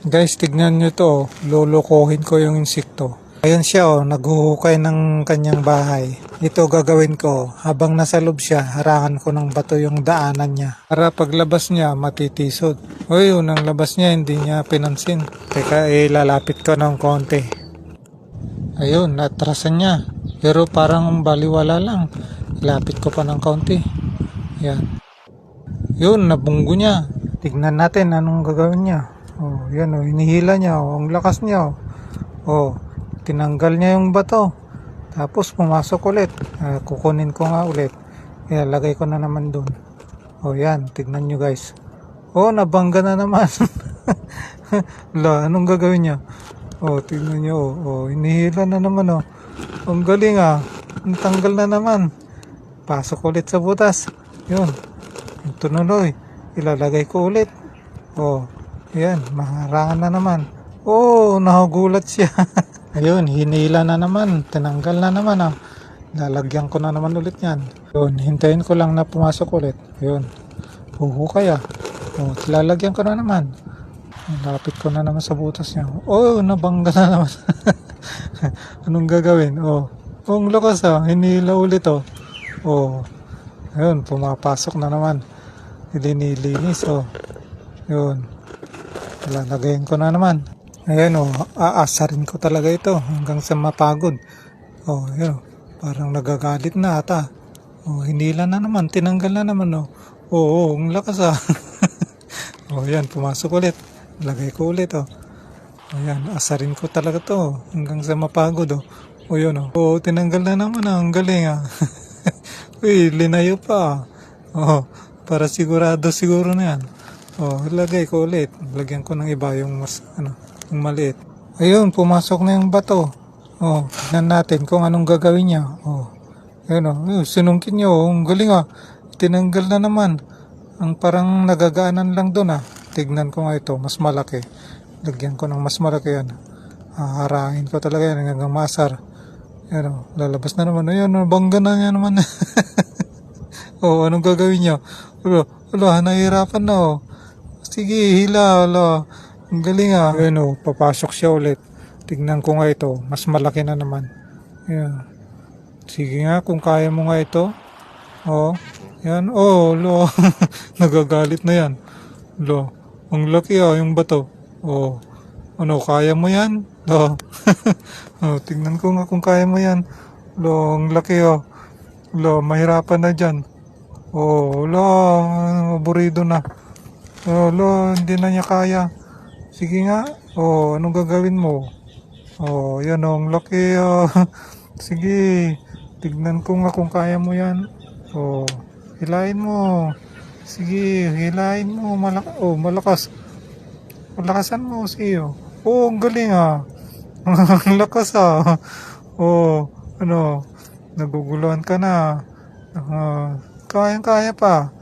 Guys, tignan nyo to. Lulukohin ko yung insekto. Ayan siya, naghuhukay ng kanyang bahay. Ito gagawin ko. Habang nasa loob siya, harangan ko ng bato yung daanan niya. Para paglabas niya, matitisod. O yun, ang labas niya, hindi niya pinansin. Teka, lalapit ko ng konti. Ayun, natrasan niya. Pero parang baliwala lang. Lapit ko pa ng konti. Yan. Yun, nabunggo niya. Tignan natin anong gagawin niya. Oh, yan hinihila niya. Ang lakas niya. Tinanggal niya yung bato. Tapos pumasok ulit. Kukunin ko nga ulit. Lagay ko na naman dun. Yan, tignan nyo guys. Nabangga na naman. Anong gagawin niya? Tignan nyo. Hinihila na naman. Ang galing Natanggal na naman. Pasok ulit sa butas. Yun. Tunuloy. Ilalagay ko ulit. Yan. Maharangan na naman. Nagugulat siya. Ayun, hinila na naman. Tinanggal na naman. Lalagyan ko na naman ulit yan. Yun, hintayin ko lang na pumasok ulit. Ayun. Huhukay lalagyan ko na naman. Lapit ko na naman sa butas niya. Nabangga na naman. Anong gagawin? Ang lakas hinila ulit ayun, pumapasok na naman. Nilinis yun. Lalagayin ko na naman. Ayan aasarin ko talaga ito hanggang sa mapagod. Yun parang nagagalit na ata. Hinila na naman, tinanggal na naman ang lakas yan, pumasok ulit. Lagay ko ulit ayan, asarin ko talaga to hanggang sa mapagod yun tinanggal na naman ang galing linayo pa para siguro na yan. Lagay ko ulit. Lagyan ko ng iba yung mas yung maliit. Ayun, pumasok na yung bato. Tignan natin kung anong gagawin niya. Ayun sinungkit niya ang galing tinanggal na naman. Ang parang nagagaanan lang doon Tignan ko nga ito, mas malaki. Lagyan ko ng mas malaki yan. Harangin ko talaga yan hanggang masar. Ayun lalabas na naman. Ayun, bangga na niya naman. Anong gagawin niya? Nahihirapan na Sige, hila. Ang galing Ayun papasok siya ulit. Tignan ko nga ito. Mas malaki na naman. Ayan. Sige nga, kung kaya mo nga ito. Yan. Nagagalit na yan. Ang laki yung bato. Kaya mo yan? Tignan ko nga kung kaya mo yan. Ang laki mahirapan na dyan. Aburido na. Hindi na niya kaya. Sige nga. Anong gagawin mo? Yan ang laki. Sige. Tignan ko nga kung kaya mo yan. Hilahin mo. Sige, hilahin mo. Malakas. Malakasan mo siyo. Ang galing Ang lakas naguguluhan ka na. Kayang-kaya pa.